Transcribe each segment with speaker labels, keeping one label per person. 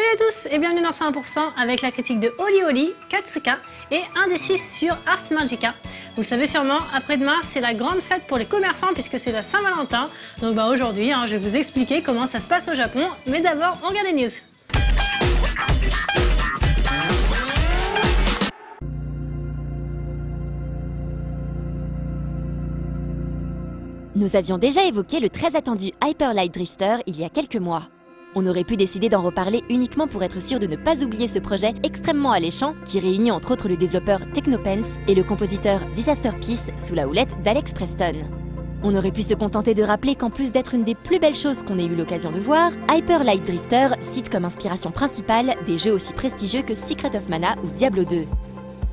Speaker 1: Salut à tous et bienvenue dans 100% avec la critique de Oli Oli, Katsuka et un des 6 sur Ars Magica. Vous le savez sûrement, après-demain c'est la grande fête pour les commerçants puisque c'est la Saint-Valentin. Donc aujourd'hui je vais vous expliquer comment ça se passe au Japon, mais d'abord on regarde les news.
Speaker 2: Nous avions déjà évoqué le très attendu Hyper Light Drifter il y a quelques mois. On aurait pu décider d'en reparler uniquement pour être sûr de ne pas oublier ce projet extrêmement alléchant qui réunit entre autres le développeur Technopence et le compositeur Disaster Peace sous la houlette d'Alex Preston. On aurait pu se contenter de rappeler qu'en plus d'être une des plus belles choses qu'on ait eu l'occasion de voir, Hyper Light Drifter cite comme inspiration principale des jeux aussi prestigieux que Secret of Mana ou Diablo 2.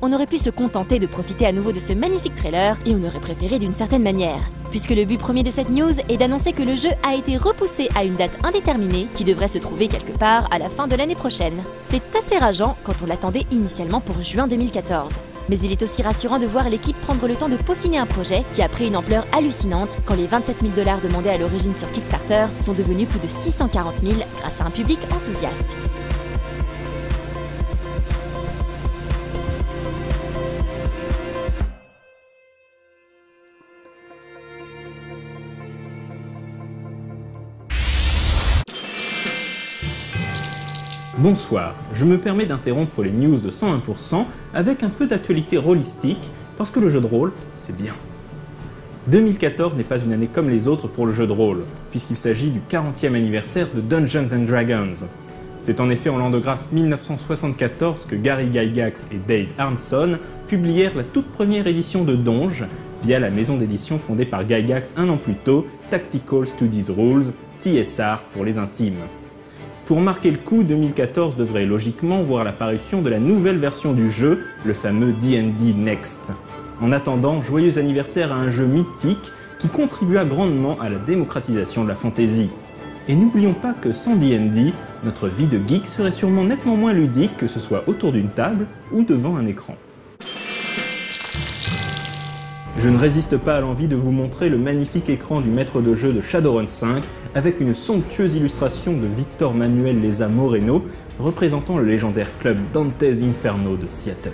Speaker 2: On aurait pu se contenter de profiter à nouveau de ce magnifique trailer et on aurait préféré d'une certaine manière, puisque le but premier de cette news est d'annoncer que le jeu a été repoussé à une date indéterminée qui devrait se trouver quelque part à la fin de l'année prochaine. C'est assez rageant quand on l'attendait initialement pour juin 2014. Mais il est aussi rassurant de voir l'équipe prendre le temps de peaufiner un projet qui a pris une ampleur hallucinante quand les 27 000 $ demandés à l'origine sur Kickstarter sont devenus plus de 640 000 grâce à un public enthousiaste.
Speaker 3: Bonsoir, je me permets d'interrompre les news de 101% avec un peu d'actualité rôlistique, parce que le jeu de rôle, c'est bien. 2014 n'est pas une année comme les autres pour le jeu de rôle, puisqu'il s'agit du 40e anniversaire de Dungeons & Dragons. C'est en effet en l'an de grâce 1974 que Gary Gygax et Dave Arneson publièrent la toute première édition de Donj, via la maison d'édition fondée par Gygax un an plus tôt, Tactical Studies Rules, TSR pour les intimes. Pour marquer le coup, 2014 devrait logiquement voir l'apparition de la nouvelle version du jeu, le fameux D&D Next. En attendant, joyeux anniversaire à un jeu mythique qui contribua grandement à la démocratisation de la fantasy. Et n'oublions pas que sans D&D, notre vie de geek serait sûrement nettement moins ludique que ce soit autour d'une table ou devant un écran. Je ne résiste pas à l'envie de vous montrer le magnifique écran du maître de jeu de Shadowrun 5 avec une somptueuse illustration de Victor Manuel Leza Moreno représentant le légendaire club Dante's Inferno de Seattle.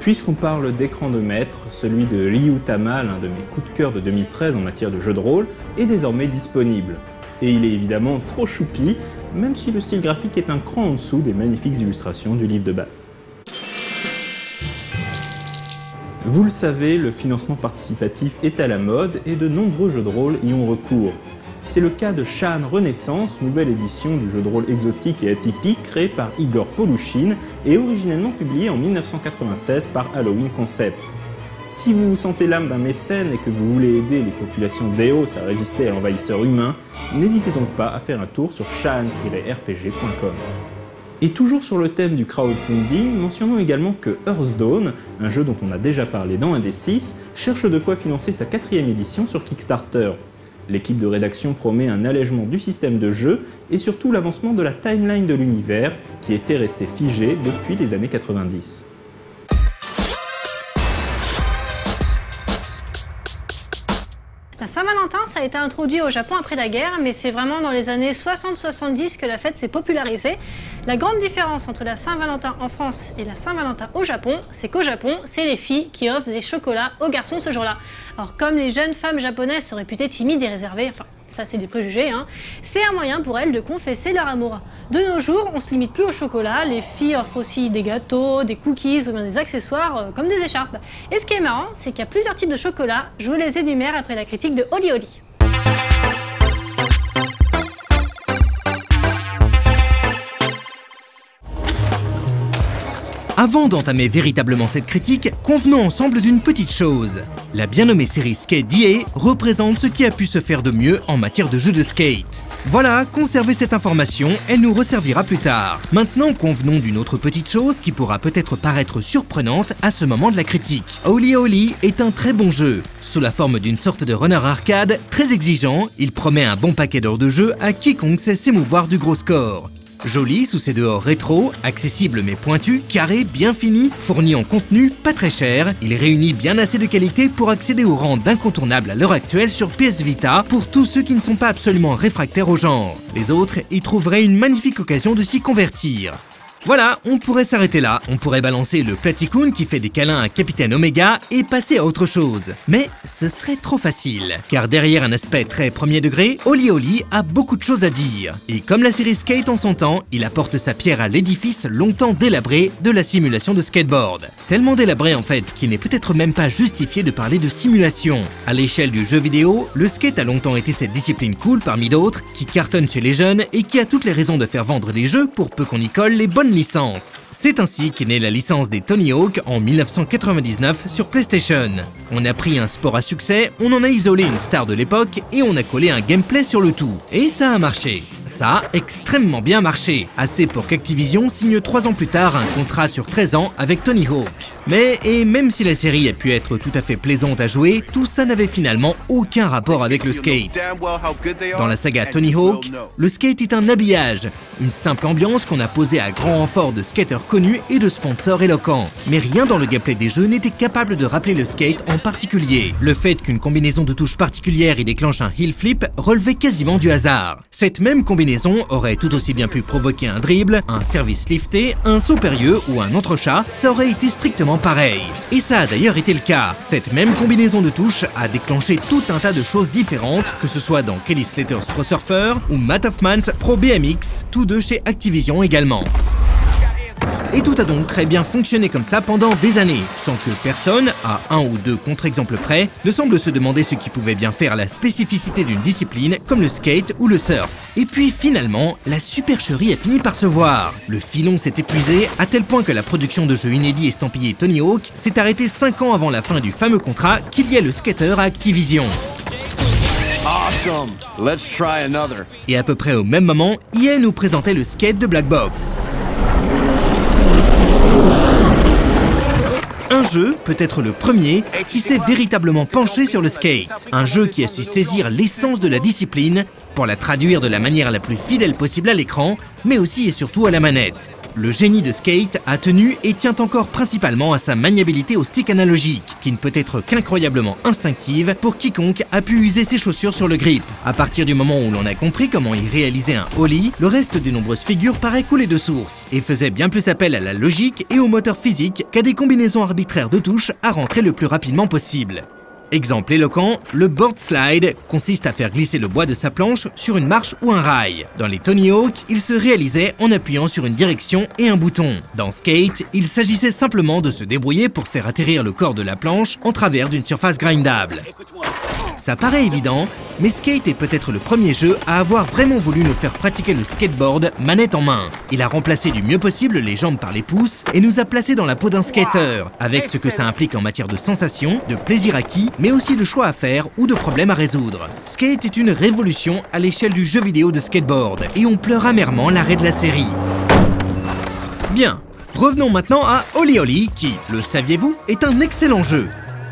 Speaker 3: Puisqu'on parle d'écran de maître, celui de Ryu Tama, l'un de mes coups de cœur de 2013 en matière de jeu de rôle, est désormais disponible. Et il est évidemment trop choupi, même si le style graphique est un cran en dessous des magnifiques illustrations du livre de base. Vous le savez, le financement participatif est à la mode et de nombreux jeux de rôle y ont recours. C'est le cas de Shan Renaissance, nouvelle édition du jeu de rôle exotique et atypique créé par Igor Polushin et originellement publié en 1996 par Halloween Concept. Si vous vous sentez l'âme d'un mécène et que vous voulez aider les populations d'Eos à résister à l'envahisseur humain, n'hésitez donc pas à faire un tour sur shan-rpg.com. Et toujours sur le thème du crowdfunding, mentionnons également que Hearthstone, un jeu dont on a déjà parlé dans un des 6, cherche de quoi financer sa 4e édition sur Kickstarter. L'équipe de rédaction promet un allègement du système de jeu et surtout l'avancement de la timeline de l'univers qui était resté figé depuis les années 90.
Speaker 1: La Saint-Valentin, ça a été introduit au Japon après la guerre, mais c'est vraiment dans les années 60-70 que la fête s'est popularisée. La grande différence entre la Saint-Valentin en France et la Saint-Valentin au Japon, c'est qu'au Japon, c'est les filles qui offrent des chocolats aux garçons ce jour-là. Alors comme les jeunes femmes japonaises sont réputées timides et réservées, enfin ça c'est des préjugés, c'est un moyen pour elles de confesser leur amour. De nos jours, on se limite plus au chocolat, les filles offrent aussi des gâteaux, des cookies ou bien des accessoires comme des écharpes. Et ce qui est marrant, c'est qu'il y a plusieurs types de chocolat, je vous les énumère après la critique de Oli Oli.
Speaker 4: Avant d'entamer véritablement cette critique, convenons ensemble d'une petite chose. La bien nommée série Skate DA représente ce qui a pu se faire de mieux en matière de jeux de skate. Voilà, conservez cette information, elle nous resservira plus tard. Maintenant, convenons d'une autre petite chose qui pourra peut-être paraître surprenante à ce moment de la critique. Oli Oli est un très bon jeu. Sous la forme d'une sorte de runner arcade, très exigeant, il promet un bon paquet d'heures de jeu à quiconque sait s'émouvoir du gros score. Joli sous ses dehors rétro, accessible mais pointu, carré, bien fini, fourni en contenu, pas très cher, il réunit bien assez de qualité pour accéder au rang d'incontournable à l'heure actuelle sur PS Vita pour tous ceux qui ne sont pas absolument réfractaires au genre. Les autres y trouveraient une magnifique occasion de s'y convertir. Voilà, on pourrait s'arrêter là, on pourrait balancer le Platycoon qui fait des câlins à Capitaine Omega et passer à autre chose. Mais ce serait trop facile, car derrière un aspect très premier degré, Oli Oli a beaucoup de choses à dire. Et comme la série Skate en son temps, il apporte sa pierre à l'édifice longtemps délabré de la simulation de skateboard. Tellement délabré en fait qu'il n'est peut-être même pas justifié de parler de simulation. À l'échelle du jeu vidéo, le skate a longtemps été cette discipline cool parmi d'autres, qui cartonne chez les jeunes et qui a toutes les raisons de faire vendre des jeux pour peu qu'on y colle les bonnes licences. C'est ainsi qu'est née la licence des Tony Hawk en 1999 sur PlayStation. On a pris un sport à succès, on en a isolé une star de l'époque et on a collé un gameplay sur le tout. Et ça a marché. Ça a extrêmement bien marché, assez pour qu'Activision signe 3 ans plus tard un contrat sur 13 ans avec Tony Hawk. Et même si la série a pu être tout à fait plaisante à jouer, tout ça n'avait finalement aucun rapport avec le skate. Dans la saga Tony Hawk, le skate est un habillage, une simple ambiance qu'on a posée à grand renfort de skateurs connus et de sponsors éloquents. Mais rien dans le gameplay des jeux n'était capable de rappeler le skate en particulier. Le fait qu'une combinaison de touches particulières y déclenche un heel flip relevait quasiment du hasard. Cette même combinaison aurait tout aussi bien pu provoquer un dribble, un service lifté, un saut périlleux ou un entrechat, ça aurait été strictement pareil. Et ça a d'ailleurs été le cas. Cette même combinaison de touches a déclenché tout un tas de choses différentes, que ce soit dans Kelly Slater's Pro Surfer ou Matt Hoffman's Pro BMX, tous deux chez Activision également. Et tout a donc très bien fonctionné comme ça pendant des années, sans que personne, à un ou deux contre-exemples près, ne semble se demander ce qui pouvait bien faire la spécificité d'une discipline comme le skate ou le surf. Et puis finalement, la supercherie a fini par se voir. Le filon s'est épuisé à tel point que la production de jeux inédits estampillés Tony Hawk s'est arrêtée 5 ans avant la fin du fameux contrat qui liait le skater à Activision.
Speaker 5: Awesome. Let's try another.
Speaker 4: Et à peu près au même moment, EA nous présentait le skate de Black Box. Un jeu, peut-être le premier, qui s'est véritablement penché sur le skate. Un jeu qui a su saisir l'essence de la discipline pour la traduire de la manière la plus fidèle possible à l'écran, mais aussi et surtout à la manette. Le génie de Skate a tenu et tient encore principalement à sa maniabilité au stick analogique, qui ne peut être qu'incroyablement instinctive pour quiconque a pu user ses chaussures sur le grip. À partir du moment où l'on a compris comment y réaliser un ollie, le reste des nombreuses figures paraît couler de source, et faisait bien plus appel à la logique et au moteur physique qu'à des combinaisons arbitraires de touches à rentrer le plus rapidement possible. Exemple éloquent, le board slide consiste à faire glisser le bois de sa planche sur une marche ou un rail. Dans les Tony Hawk, il se réalisait en appuyant sur une direction et un bouton. Dans Skate, il s'agissait simplement de se débrouiller pour faire atterrir le corps de la planche en travers d'une surface grindable. Ça paraît évident, mais Skate est peut-être le premier jeu à avoir vraiment voulu nous faire pratiquer le skateboard manette en main. Il a remplacé du mieux possible les jambes par les pouces et nous a placés dans la peau d'un skater, avec ce que ça implique en matière de sensations, de plaisir acquis, mais aussi de choix à faire ou de problèmes à résoudre. Skate est une révolution à l'échelle du jeu vidéo de skateboard, et on pleure amèrement l'arrêt de la série. Bien, revenons maintenant à Oli Oli, qui, le saviez-vous, est un excellent jeu.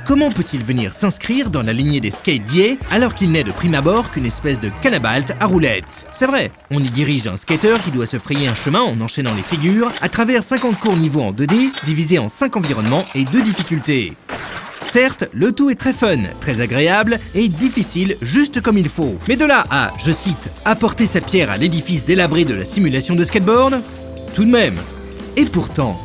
Speaker 4: Comment peut-il venir s'inscrire dans la lignée des Skate d'EA alors qu'il n'est de prime abord qu'une espèce de canabalt à roulettes? C'est vrai, on y dirige un skater qui doit se frayer un chemin en enchaînant les figures à travers 50 courts niveaux en 2D divisés en 5 environnements et 2 difficultés. Certes, le tout est très fun, très agréable et difficile juste comme il faut. Mais de là à, je cite, apporter sa pierre à l'édifice délabré de la simulation de skateboard, tout de même. Et pourtant,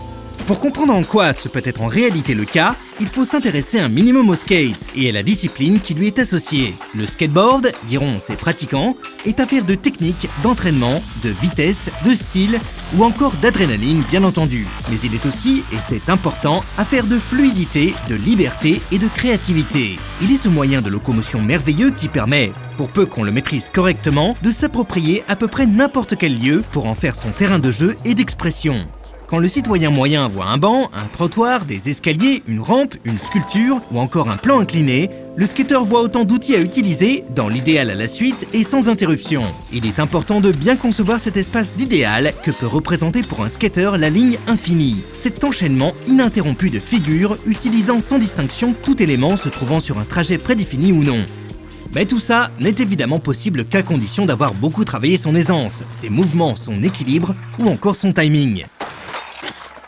Speaker 4: pour comprendre en quoi ce peut être en réalité le cas, il faut s'intéresser un minimum au skate et à la discipline qui lui est associée. Le skateboard, diront ses pratiquants, est affaire de technique, d'entraînement, de vitesse, de style ou encore d'adrénaline bien entendu. Mais il est aussi, et c'est important, affaire de fluidité, de liberté et de créativité. Il est ce moyen de locomotion merveilleux qui permet, pour peu qu'on le maîtrise correctement, de s'approprier à peu près n'importe quel lieu pour en faire son terrain de jeu et d'expression. Quand le citoyen moyen voit un banc, un trottoir, des escaliers, une rampe, une sculpture ou encore un plan incliné, le skater voit autant d'outils à utiliser, dans l'idéal à la suite et sans interruption. Il est important de bien concevoir cet espace d'idéal que peut représenter pour un skater la ligne infinie. Cet enchaînement ininterrompu de figures utilisant sans distinction tout élément se trouvant sur un trajet prédéfini ou non. Mais tout ça n'est évidemment possible qu'à condition d'avoir beaucoup travaillé son aisance, ses mouvements, son équilibre ou encore son timing.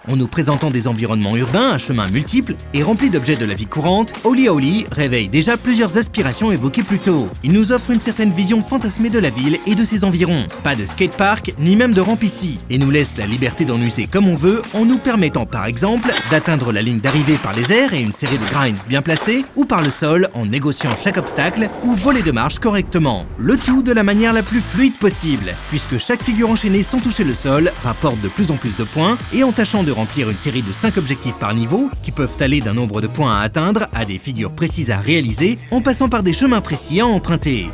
Speaker 4: En nous présentant des environnements urbains à chemins multiples et remplis d'objets de la vie courante, Oli Oli réveille déjà plusieurs aspirations évoquées plus tôt. Il nous offre une certaine vision fantasmée de la ville et de ses environs. Pas de skatepark, ni même de rampe ici, et nous laisse la liberté d'en user comme on veut, en nous permettant par exemple d'atteindre la ligne d'arrivée par les airs et une série de grinds bien placés, ou par le sol en négociant chaque obstacle, ou voler de marche correctement. Le tout de la manière la plus fluide possible, puisque chaque figure enchaînée sans toucher le sol rapporte de plus en plus de points, et en tâchant de remplir une série de 5 objectifs par niveau, qui peuvent aller d'un nombre de points à atteindre à des figures précises à réaliser, en passant par des chemins précis à emprunter.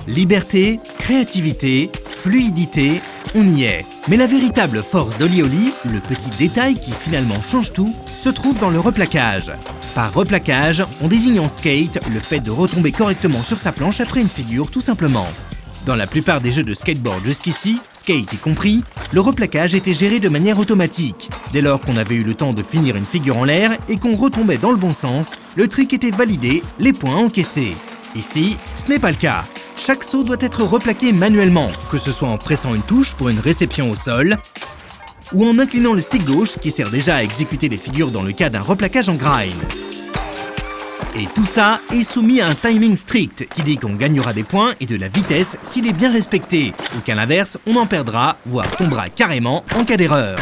Speaker 4: Liberté, créativité, fluidité, on y est. Mais la véritable force d'Oli Oli, le petit détail qui finalement change tout, se trouve dans le replaquage. Par replaquage, on désigne en skate le fait de retomber correctement sur sa planche après une figure tout simplement. Dans la plupart des jeux de skateboard jusqu'ici, skate y compris, le replaquage était géré de manière automatique. Dès lors qu'on avait eu le temps de finir une figure en l'air et qu'on retombait dans le bon sens, le trick était validé, les points encaissés. Ici, ce n'est pas le cas. Chaque saut doit être replaqué manuellement, que ce soit en pressant une touche pour une réception au sol, ou en inclinant le stick gauche qui sert déjà à exécuter les figures dans le cas d'un replaquage en grind. Et tout ça est soumis à un timing strict qui dit qu'on gagnera des points et de la vitesse s'il est bien respecté, ou qu'à l'inverse, on en perdra, voire tombera carrément en cas d'erreur.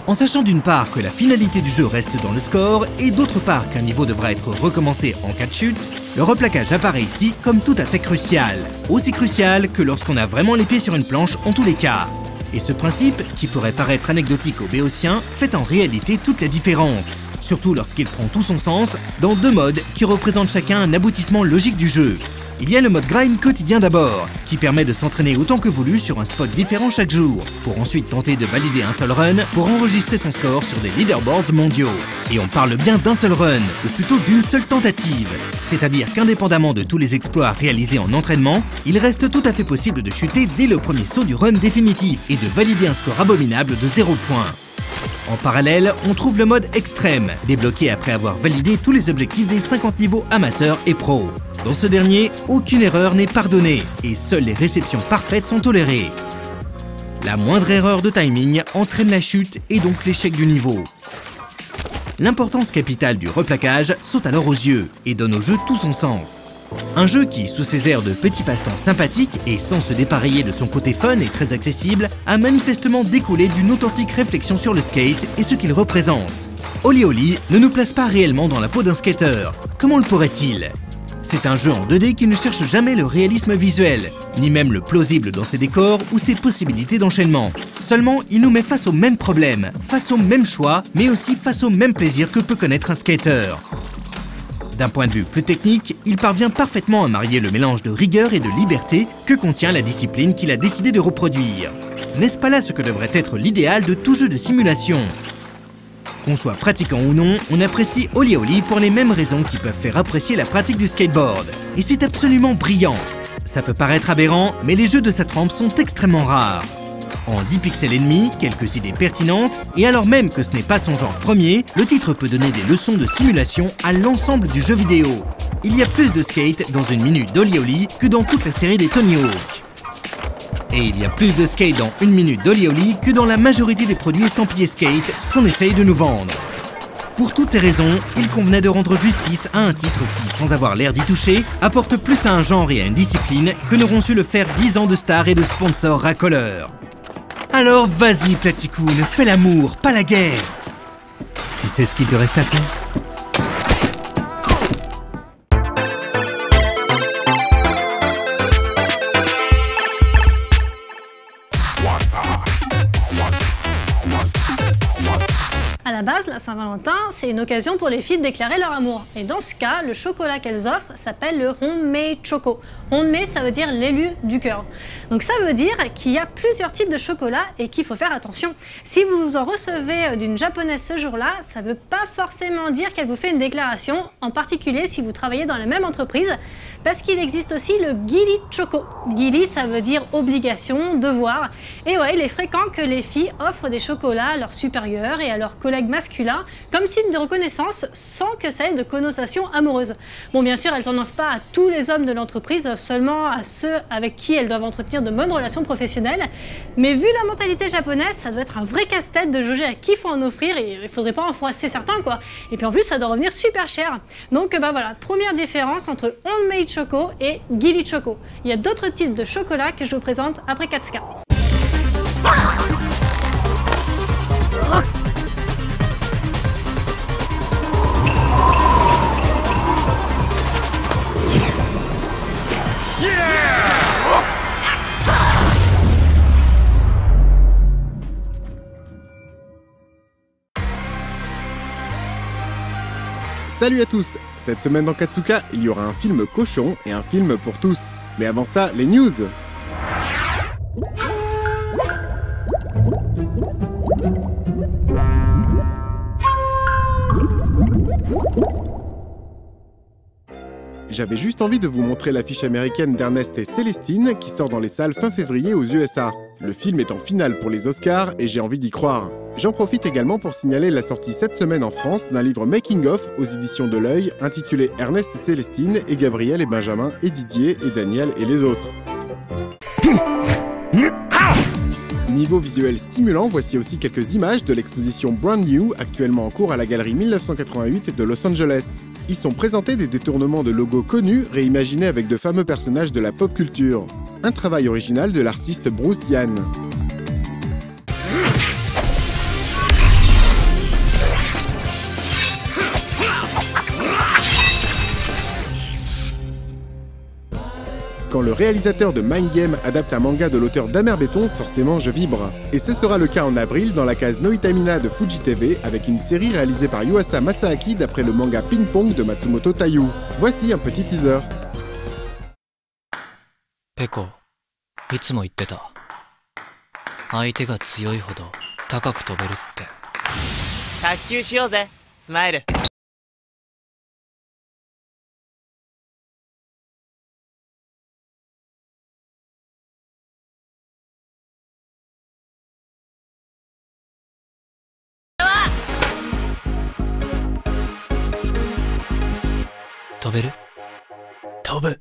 Speaker 4: En sachant d'une part que la finalité du jeu reste dans le score et d'autre part qu'un niveau devra être recommencé en cas de chute, le replaquage apparaît ici comme tout à fait crucial. Aussi crucial que lorsqu'on a vraiment les pieds sur une planche en tous les cas. Et ce principe, qui pourrait paraître anecdotique aux béotiens, fait en réalité toute la différence. Surtout lorsqu'il prend tout son sens dans deux modes qui représentent chacun un aboutissement logique du jeu. Il y a le mode grind quotidien d'abord, qui permet de s'entraîner autant que voulu sur un spot différent chaque jour, pour ensuite tenter de valider un seul run pour enregistrer son score sur des leaderboards mondiaux. Et on parle bien d'un seul run, ou plutôt d'une seule tentative. C'est-à-dire qu'indépendamment de tous les exploits réalisés en entraînement, il reste tout à fait possible de chuter dès le premier saut du run définitif et de valider un score abominable de 0 points. En parallèle, on trouve le mode extrême, débloqué après avoir validé tous les objectifs des 50 niveaux amateurs et pro. Dans ce dernier, aucune erreur n'est pardonnée et seules les réceptions parfaites sont tolérées. La moindre erreur de timing entraîne la chute et donc l'échec du niveau. L'importance capitale du replaquage saute alors aux yeux et donne au jeu tout son sens. Un jeu qui, sous ses airs de petits passe-temps sympathiques et sans se dépareiller de son côté fun et très accessible, a manifestement découlé d'une authentique réflexion sur le skate et ce qu'il représente. Oli Oli ne nous place pas réellement dans la peau d'un skater. Comment le pourrait-il ? C'est un jeu en 2D qui ne cherche jamais le réalisme visuel, ni même le plausible dans ses décors ou ses possibilités d'enchaînement. Seulement, il nous met face aux mêmes problèmes, face aux mêmes choix, mais aussi face au même plaisir que peut connaître un skater. D'un point de vue plus technique, il parvient parfaitement à marier le mélange de rigueur et de liberté que contient la discipline qu'il a décidé de reproduire. N'est-ce pas là ce que devrait être l'idéal de tout jeu de simulation ? Qu'on soit pratiquant ou non, on apprécie Oli Oli pour les mêmes raisons qui peuvent faire apprécier la pratique du skateboard. Et c'est absolument brillant. Ça peut paraître aberrant, mais les jeux de sa trempe sont extrêmement rares. En 10 pixels et demi, quelques idées pertinentes, et alors même que ce n'est pas son genre premier, le titre peut donner des leçons de simulation à l'ensemble du jeu vidéo. Il y a plus de skate dans une minute d'Oli Oli que dans toute la série des Tony Hawk. Et il y a plus de skate dans une minute d'Oli Oli que dans la majorité des produits estampillés skate qu'on essaye de nous vendre. Pour toutes ces raisons, il convenait de rendre justice à un titre qui, sans avoir l'air d'y toucher, apporte plus à un genre et à une discipline que n'auront su le faire 10 ans de stars et de sponsors racoleurs. Alors vas-y Platicoon, fais l'amour, pas la guerre. Tu sais ce qu'il te reste à faire ?
Speaker 1: À la base, la Saint-Valentin, c'est une occasion pour les filles de déclarer leur amour. Et dans ce cas, le chocolat qu'elles offrent s'appelle le Homemade Choco. Homemade, ça veut dire l'élu du cœur. Donc ça veut dire qu'il y a plusieurs types de chocolat et qu'il faut faire attention. Si vous en recevez d'une japonaise ce jour-là, ça ne veut pas forcément dire qu'elle vous fait une déclaration, en particulier si vous travaillez dans la même entreprise, parce qu'il existe aussi le Gilly Choco. Gilly, ça veut dire obligation, devoir. Et ouais, il est fréquent que les filles offrent des chocolats à leurs supérieurs et à leurs collègues masculins comme signe de reconnaissance sans que ça ait de connotation amoureuse. Bon, bien sûr, elles n'en offrent pas à tous les hommes de l'entreprise, seulement à ceux avec qui elles doivent entretenir de bonnes relations professionnelles. Mais vu la mentalité japonaise, ça doit être un vrai casse-tête de jauger à qui il faut en offrir et il faudrait pas en froisser certains, quoi. Et puis en plus, ça doit revenir super cher. Donc bah voilà, première différence entre Handmade Choco et Gilly Choco. Il y a d'autres types de chocolat que je vous présente après Katsuka.
Speaker 5: Salut à tous! Cette semaine dans Katsuka, il y aura un film cochon et un film pour tous. Mais avant ça, les news! J'avais juste envie de vous montrer l'affiche américaine d'Ernest et Célestine qui sort dans les salles fin février aux USA. Le film est en finale pour les Oscars et j'ai envie d'y croire. J'en profite également pour signaler la sortie cette semaine en France d'un livre Making of aux éditions de l'Œil intitulé Ernest et Célestine et Gabriel et Benjamin et Didier et Daniel et les autres. Niveau visuel stimulant, voici aussi quelques images de l'exposition Brand New actuellement en cours à la galerie 1988 de Los Angeles. Y sont présentés des détournements de logos connus réimaginés avec de fameux personnages de la pop culture. Un travail original de l'artiste Bruce Yan. Quand le réalisateur de Mind Game adapte un manga de l'auteur d'Amer Béton, forcément je vibre. Et ce sera le cas en avril dans la case Noitamina de Fuji TV avec une série réalisée par Yuasa Masaaki d'après le manga Ping Pong de Matsumoto Taiyu. Voici un petit teaser.
Speaker 6: Peko, いつも言ってた。相手が強いほど高く飛べるって。卓球しようぜ、スマイル。飛べる？飛ぶ。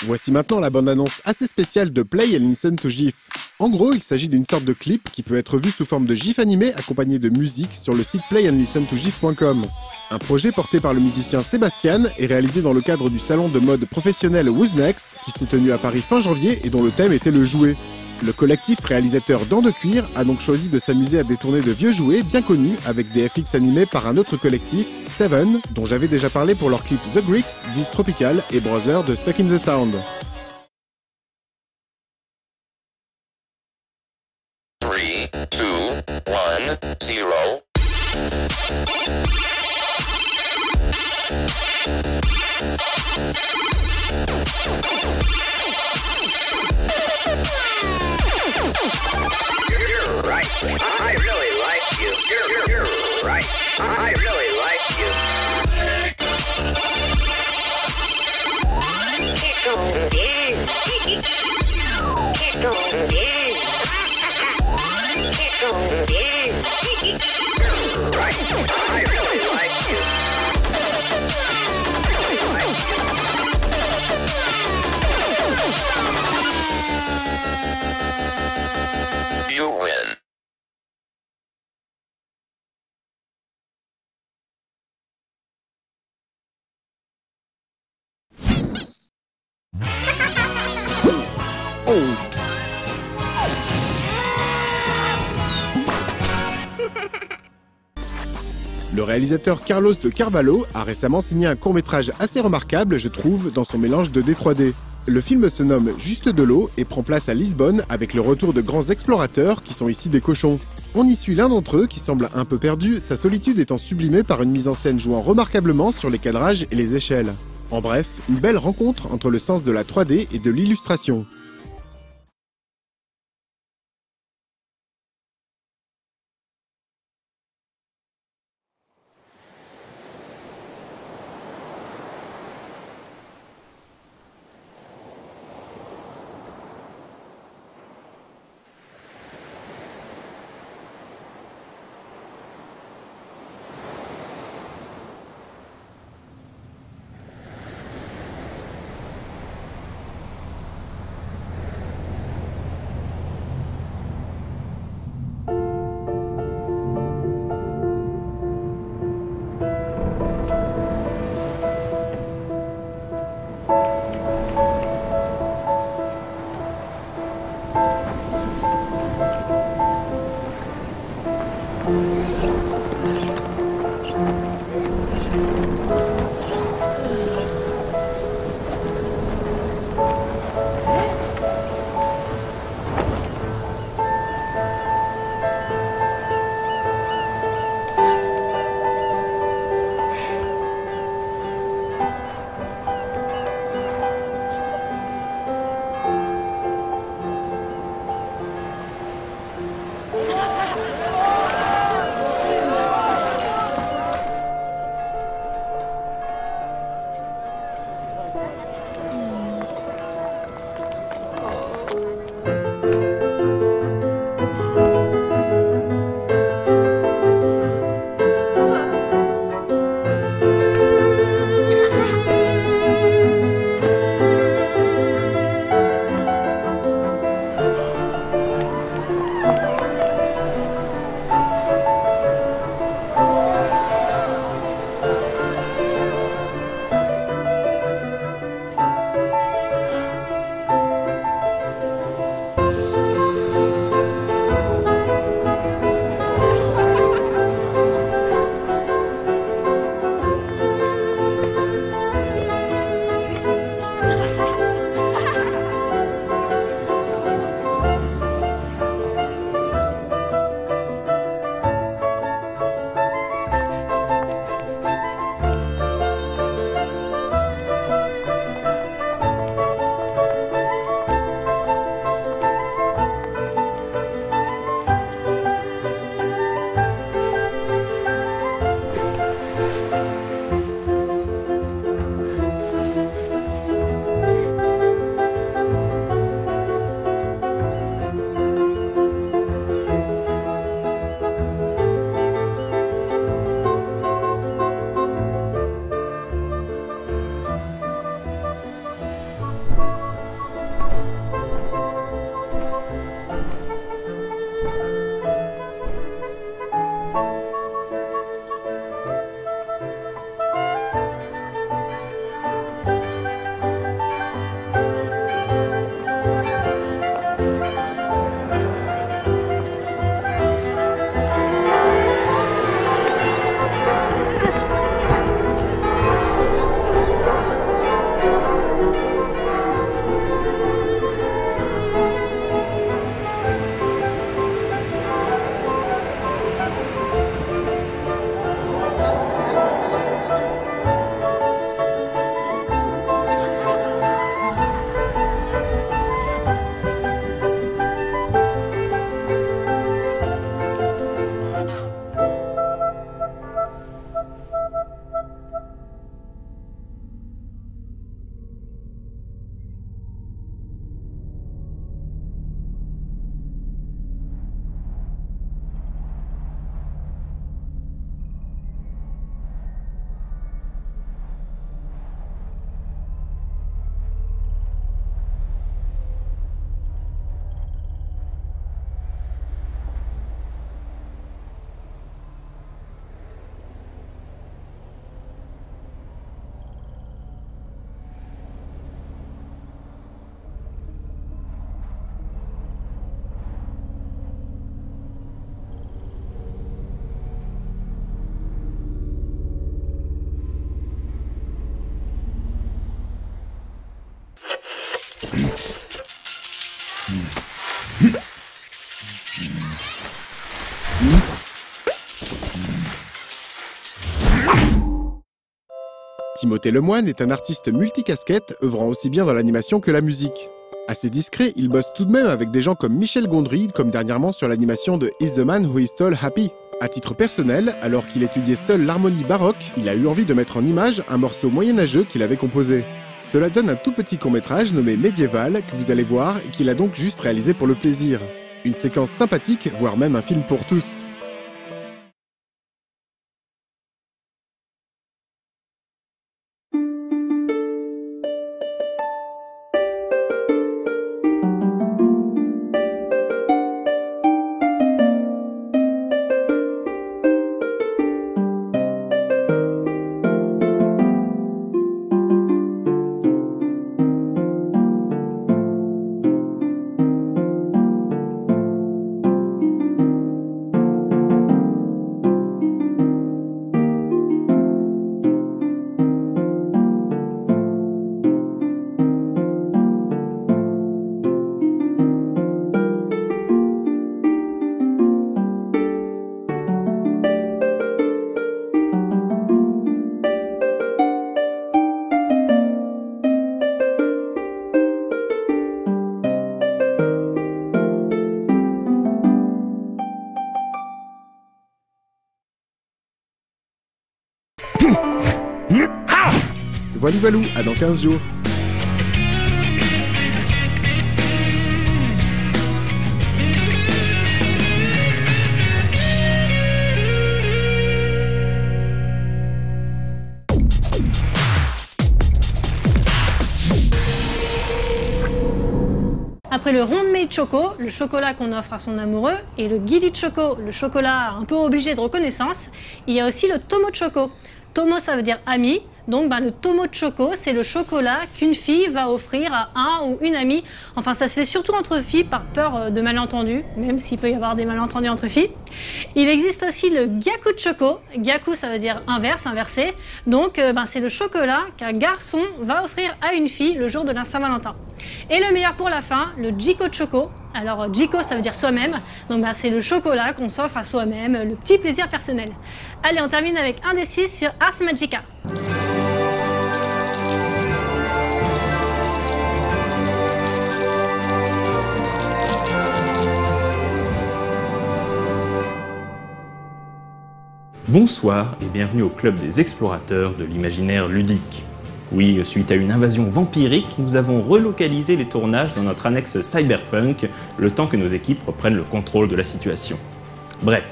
Speaker 5: Voici maintenant la bande-annonce assez spéciale de Play and Listen to GIF. En gros, il s'agit d'une sorte de clip qui peut être vu sous forme de GIF animé accompagné de musique sur le site playandlistenToGIF.com. Un projet porté par le musicien Sébastien et réalisé dans le cadre du salon de mode professionnel Who's Next qui s'est tenu à Paris fin janvier et dont le thème était le jouet. Le collectif réalisateur Dents de Cuir a donc choisi de s'amuser à détourner de vieux jouets bien connus avec des FX animés par un autre collectif, Seven, dont j'avais déjà parlé pour leur clip The Greeks, This Tropical et Brother de Stuck in the Sound.
Speaker 7: 3, 2, 1, 0. You're right. I really like you. You're right. I really like you.
Speaker 5: réalisateur Carlos de Carvalho a récemment signé un court-métrage assez remarquable, je trouve, dans son mélange 2D 3D. Le film se nomme Juste de l'eau et prend place à Lisbonne avec le retour de grands explorateurs qui sont ici des cochons. On y suit l'un d'entre eux qui semble un peu perdu, sa solitude étant sublimée par une mise en scène jouant remarquablement sur les cadrages et les échelles. En bref, une belle rencontre entre le sens de la 3D et de l'illustration. Timothée Lemoine est un artiste multicasquette œuvrant aussi bien dans l'animation que la musique. Assez discret, il bosse tout de même avec des gens comme Michel Gondry, comme dernièrement sur l'animation de Is the Man Who Is Tall Happy. À titre personnel, alors qu'il étudiait seul l'harmonie baroque, il a eu envie de mettre en image un morceau moyenâgeux qu'il avait composé. Cela donne un tout petit court-métrage nommé Médiéval que vous allez voir et qu'il a donc juste réalisé pour le plaisir. Une séquence sympathique, voire même un film pour tous. Voilou voilou, à dans 15 jours.
Speaker 1: Après le Handmade Choco, le chocolat qu'on offre à son amoureux, et le Gili Choco, le chocolat un peu obligé de reconnaissance, il y a aussi le Tomo Choco. Tomo, ça veut dire ami, donc le Tomo Choco, c'est le chocolat qu'une fille va offrir à un ou une amie. Enfin, ça se fait surtout entre filles par peur de malentendus, même s'il peut y avoir des malentendus entre filles. Il existe aussi le Gyaku Choco. Gyaku, ça veut dire inverse, inversé. Donc, c'est le chocolat qu'un garçon va offrir à une fille le jour de la Saint-Valentin. Et le meilleur pour la fin, le Jiko Choco. Alors, Jiko, ça veut dire soi-même. Donc, c'est le chocolat qu'on s'offre à soi-même, le petit plaisir personnel. Allez, on termine avec un des 6 sur Ars Magica.
Speaker 3: Bonsoir et bienvenue au club des explorateurs de l'imaginaire ludique. Oui, suite à une invasion vampirique, nous avons relocalisé les tournages dans notre annexe cyberpunk, le temps que nos équipes reprennent le contrôle de la situation. Bref,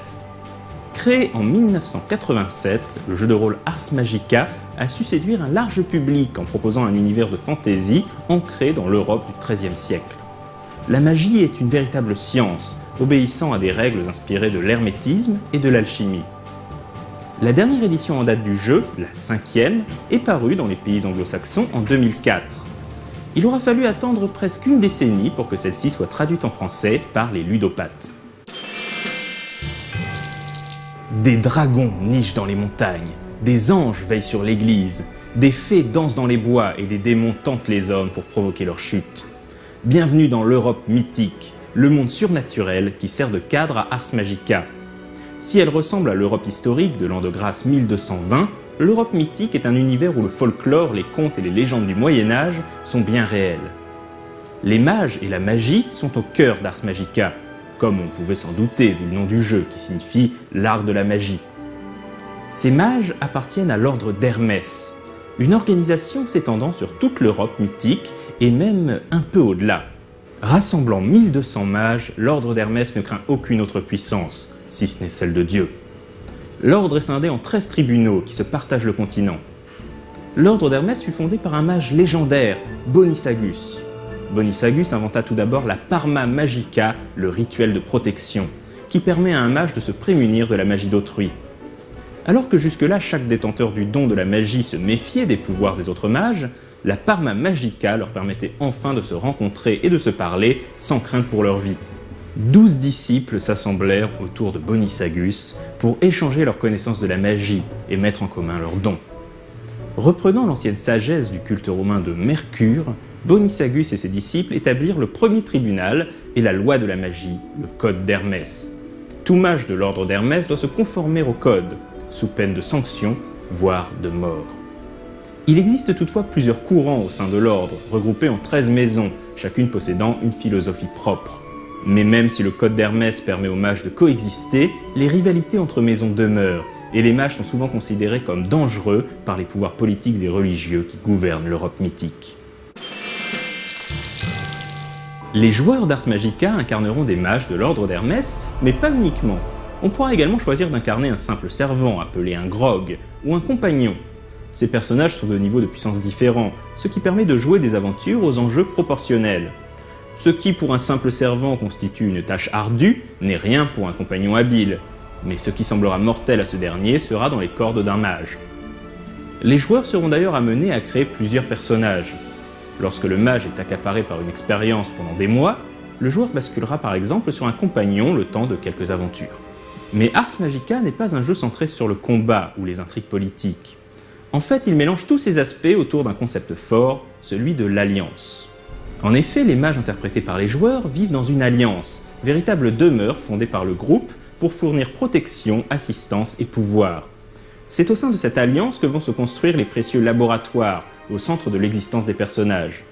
Speaker 3: créé en 1987, le jeu de rôle Ars Magica a su séduire un large public en proposant un univers de fantasy ancré dans l'Europe du XIIIe siècle. La magie est une véritable science, obéissant à des règles inspirées de l'hermétisme et de l'alchimie. La dernière édition en date du jeu, la 5e, est parue dans les pays anglo-saxons en 2004. Il aura fallu attendre presque une décennie pour que celle-ci soit traduite en français par les ludopathes. Des dragons nichent dans les montagnes, des anges veillent sur l'église, des fées dansent dans les bois et des démons tentent les hommes pour provoquer leur chute. Bienvenue dans l'Europe mythique, le monde surnaturel qui sert de cadre à Ars Magica. Si elle ressemble à l'Europe historique de l'an de grâce 1220, l'Europe mythique est un univers où le folklore, les contes et les légendes du Moyen-Âge sont bien réels. Les mages et la magie sont au cœur d'Ars Magica, comme on pouvait s'en douter vu le nom du jeu qui signifie l'art de la magie. Ces mages appartiennent à l'ordre d'Hermès, une organisation s'étendant sur toute l'Europe mythique et même un peu au-delà. Rassemblant 1200 mages, l'ordre d'Hermès ne craint aucune autre puissance, si ce n'est celle de Dieu. L'ordre est scindé en 13 tribunaux qui se partagent le continent. L'ordre d'Hermès fut fondé par un mage légendaire, Bonisagus. Bonisagus inventa tout d'abord la Parma Magica, le rituel de protection, qui permet à un mage de se prémunir de la magie d'autrui. Alors que jusque-là chaque détenteur du don de la magie se méfiait des pouvoirs des autres mages, la Parma Magica leur permettait enfin de se rencontrer et de se parler sans crainte pour leur vie. 12 disciples s'assemblèrent autour de Bonisagus pour échanger leur connaissance de la magie et mettre en commun leurs dons. Reprenant l'ancienne sagesse du culte romain de Mercure, Bonisagus et ses disciples établirent le premier tribunal et la loi de la magie, le code d'Hermès. Tout mage de l'ordre d'Hermès doit se conformer au code, sous peine de sanction, voire de mort. Il existe toutefois plusieurs courants au sein de l'ordre, regroupés en 13 maisons, chacune possédant une philosophie propre. Mais même si le code d'Hermès permet aux mages de coexister, les rivalités entre maisons demeurent, et les mages sont souvent considérés comme dangereux par les pouvoirs politiques et religieux qui gouvernent l'Europe mythique. Les joueurs d'Ars Magica incarneront des mages de l'ordre d'Hermès, mais pas uniquement. On pourra également choisir d'incarner un simple servant, appelé un grog, ou un compagnon. Ces personnages sont de niveaux de puissance différents, ce qui permet de jouer des aventures aux enjeux proportionnels. Ce qui, pour un simple servant, constitue une tâche ardue, n'est rien pour un compagnon habile, mais ce qui semblera mortel à ce dernier sera dans les cordes d'un mage. Les joueurs seront d'ailleurs amenés à créer plusieurs personnages. Lorsque le mage est accaparé par une expérience pendant des mois, le joueur basculera par exemple sur un compagnon le temps de quelques aventures. Mais Ars Magica n'est pas un jeu centré sur le combat ou les intrigues politiques. En fait, il mélange tous ces aspects autour d'un concept fort, celui de l'alliance. En effet, les mages interprétés par les joueurs vivent dans une alliance, véritable demeure fondée par le groupe pour fournir protection, assistance et pouvoir. C'est au sein de cette alliance que vont se construire les précieux laboratoires, au centre de l'existence des personnages.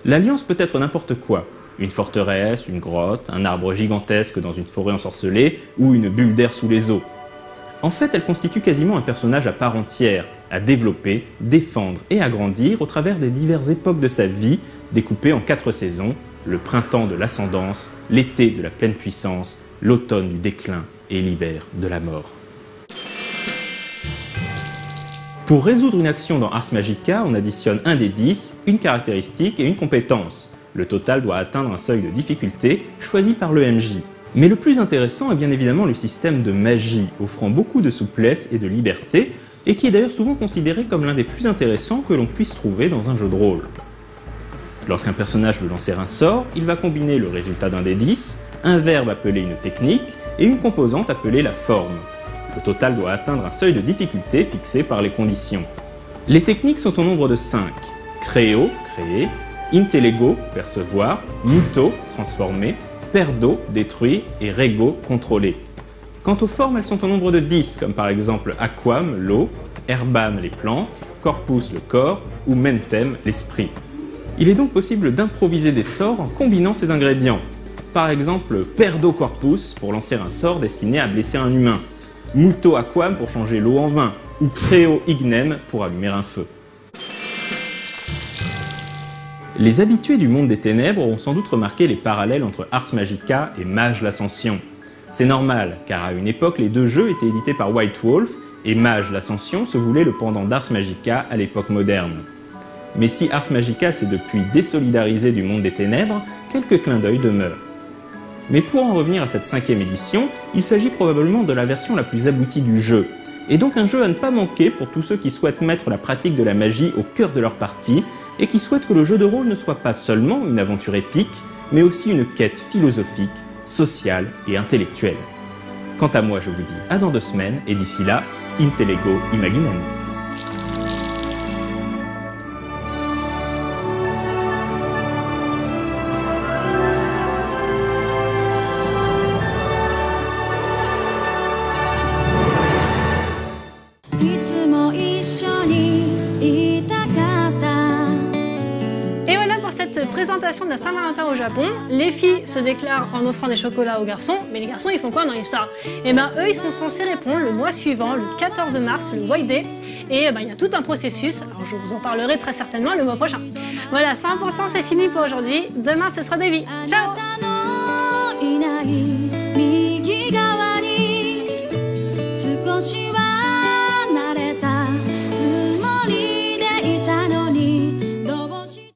Speaker 3: L'alliance peut être n'importe quoi, une forteresse, une grotte, un arbre gigantesque dans une forêt ensorcelée ou une bulle d'air sous les eaux. En fait, elle constitue quasiment un personnage à part entière, à développer, défendre et agrandir au travers des diverses époques de sa vie, découpées en 4 saisons, le printemps de l'ascendance, l'été de la pleine puissance, l'automne du déclin et l'hiver de la mort. Pour résoudre une action dans Ars Magica, on additionne un des 10, une caractéristique et une compétence. Le total doit atteindre un seuil de difficulté choisi par le MJ. Mais le plus intéressant est bien évidemment le système de magie, offrant beaucoup de souplesse et de liberté, et qui est d'ailleurs souvent considéré comme l'un des plus intéressants que l'on puisse trouver dans un jeu de rôle. Lorsqu'un personnage veut lancer un sort, il va combiner le résultat d'un des 10, un verbe appelé une technique, et une composante appelée la forme. Le total doit atteindre un seuil de difficulté fixé par les conditions. Les techniques sont au nombre de 5. Creo, créer, Intellego, percevoir, Muto, transformer, Perdo, détruire et Rego, contrôler. Quant aux formes, elles sont au nombre de 10, comme par exemple Aquam, l'eau, Herbam, les plantes, Corpus, le corps, ou Mentem, l'esprit. Il est donc possible d'improviser des sorts en combinant ces ingrédients. Par exemple, Perdo Corpus pour lancer un sort destiné à blesser un humain, Muto Aquam pour changer l'eau en vin, ou Creo Ignem pour allumer un feu. Les habitués du monde des ténèbres ont sans doute remarqué les parallèles entre Ars Magica et Mage l'Ascension. C'est normal, car à une époque les deux jeux étaient édités par White Wolf, et Mage l'Ascension se voulait le pendant d'Ars Magica à l'époque moderne. Mais si Ars Magica s'est depuis désolidarisé du monde des ténèbres, quelques clins d'œil demeurent. Mais pour en revenir à cette 5e édition, il s'agit probablement de la version la plus aboutie du jeu, et donc un jeu à ne pas manquer pour tous ceux qui souhaitent mettre la pratique de la magie au cœur de leur partie, et qui souhaitent que le jeu de rôle ne soit pas seulement une aventure épique, mais aussi une quête philosophique, sociale et intellectuelle. Quant à moi, je vous dis à dans 2 semaines, et d'ici là, Intellego Imaginem.
Speaker 8: 一緒にいたかった
Speaker 1: Et voilà pour cette présentation de la Saint-Valentin au Japon. Les filles se déclarent en offrant des chocolats aux garçons, mais les garçons ils font quoi dans l'histoire? Et ben eux ils sont censés répondre le mois suivant, le 14 mars, le White Day. Et ben il y a tout un processus, alors je vous en parlerai très certainement le mois prochain. Voilà, 100% c'est fini pour aujourd'hui. Demain ce sera Davy. Ciao!
Speaker 8: いない右側に少しは